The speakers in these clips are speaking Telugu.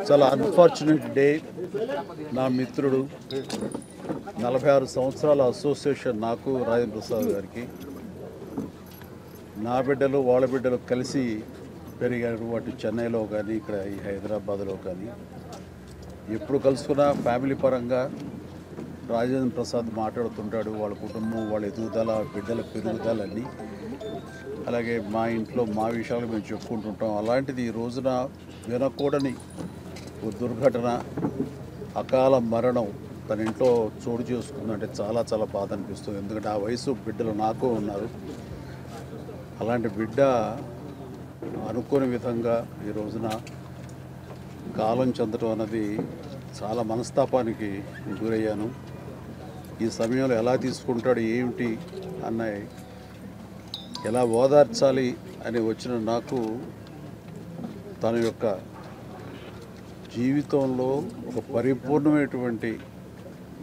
చాలా అన్ఫార్చునేట్ డే. నా మిత్రుడు 46 సంవత్సరాల అసోసియేషన్ నాకు రాజేంద్ర ప్రసాద్ గారికి, నా బిడ్డలు వాళ్ళ బిడ్డలు కలిసి పెరిగారు. అటు చెన్నైలో కానీ ఇక్కడ ఈ హైదరాబాద్లో కానీ ఎప్పుడు కలుసుకున్నా ఫ్యామిలీ పరంగా రాజేంద్ర ప్రసాద్ మాట్లాడుతుంటాడు. వాళ్ళ కుటుంబం, వాళ్ళ ఎదుగుదల, బిడ్డల పెరుగుదల అన్నీ, అలాగే మా ఇంట్లో మా విషయాలు మేము చెప్పుకుంటుంటాం. అలాంటిది ఈ రోజున వినకూడని ఓ దుర్ఘటన, అకాల మరణం తన ఇంట్లో చోటు చేసుకుందంటే చాలా చాలా బాధ అనిపిస్తుంది. ఎందుకంటే ఆ వయసు బిడ్డలు నాకు ఉన్నారు. అలాంటి బిడ్డ అనుకోని విధంగా ఈ రోజున కాలం చెందడం అన్నది చాలా మనస్తాపానికి గురయ్యాను. ఈ సమయంలో ఎలా తీసుకుంటాడు, ఏమిటి అన్న, ఎలా ఓదార్చాలి అని వచ్చిన నాకు తన యొక్క జీవితంలో ఒక పరిపూర్ణమైనటువంటి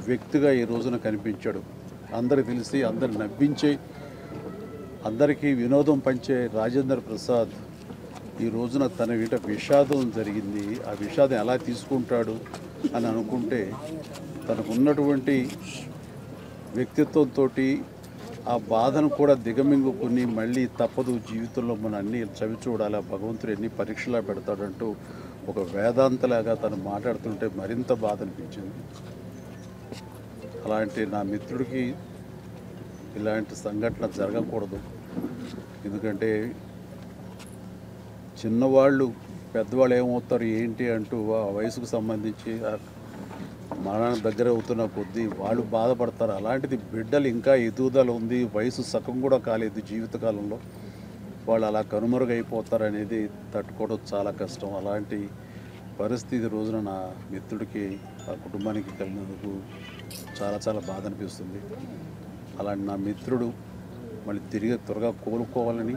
వ్యక్తిగా ఈ రోజున కనిపించాడు. అందరికి తెలిసి అందరిని నవ్వించే, అందరికీ వినోదం పంచే రాజేంద్ర ప్రసాద్ ఈ రోజున తన వీట విషాదం జరిగింది. ఆ విషాదం ఎలా తీసుకుంటాడు అని అనుకుంటే, తనకు ఉన్నటువంటి వ్యక్తిత్వంతో ఆ బాధను కూడా దిగమింగుకుని మళ్ళీ తప్పదు జీవితంలో మన అన్ని చవి చూడాలి, భగవంతుడు ఎన్ని పరీక్షలా పెడతాడంటూ ఒక వేదాంతలాగా తను మాట్లాడుతుంటే మరింత బాధ అనిపించింది. అలాంటి నా మిత్రుడికి ఇలాంటి సంఘటన జరగకూడదు. ఎందుకంటే చిన్నవాళ్ళు పెద్దవాళ్ళు ఏమవుతారు ఏంటి అంటూ ఆ వయసుకు సంబంధించి మరణానికి దగ్గర అవుతున్న కొద్దీ వాళ్ళు బాధపడతారు. అలాంటిది బిడ్డలు ఇంకా ఎదుగుదల ఉంది, వయసు సగం కూడా కాలేదు జీవితకాలంలో, వాళ్ళు అలా కనుమరుగైపోతారు అనేది తట్టుకోవడం చాలా కష్టం. అలాంటి పరిస్థితి రోజున నా మిత్రుడికి, ఆ కుటుంబానికి కలిగినందుకు చాలా చాలా బాధ అనిపిస్తుంది. అలాంటి నా మిత్రుడు మళ్ళీ తిరిగి త్వరగా కోలుకోవాలని,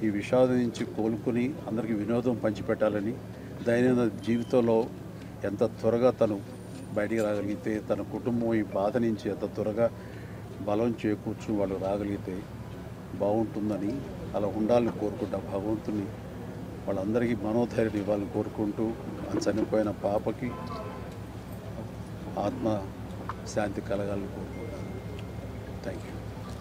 ఈ విషాదం నుంచి కోలుకొని అందరికీ వినోదం పంచిపెట్టాలని, దైనందిన జీవితంలో ఎంత త్వరగా తను బయటికి రాగలిగితే, తన కుటుంబం ఈ బాధ నుంచి ఎంత త్వరగా బలం చేకూర్చు వాళ్ళు రాగలిగితే బాగుంటుందని, అలా ఉండాలని కోరుకుంటా. భగవంతుని వాళ్ళందరికీ మనోధైర్యం ఇవ్వాలని కోరుకుంటూ, చనిపోయిన పాపకి ఆత్మ శాంతి కలగాలని కోరుకుంటాను. Thank you.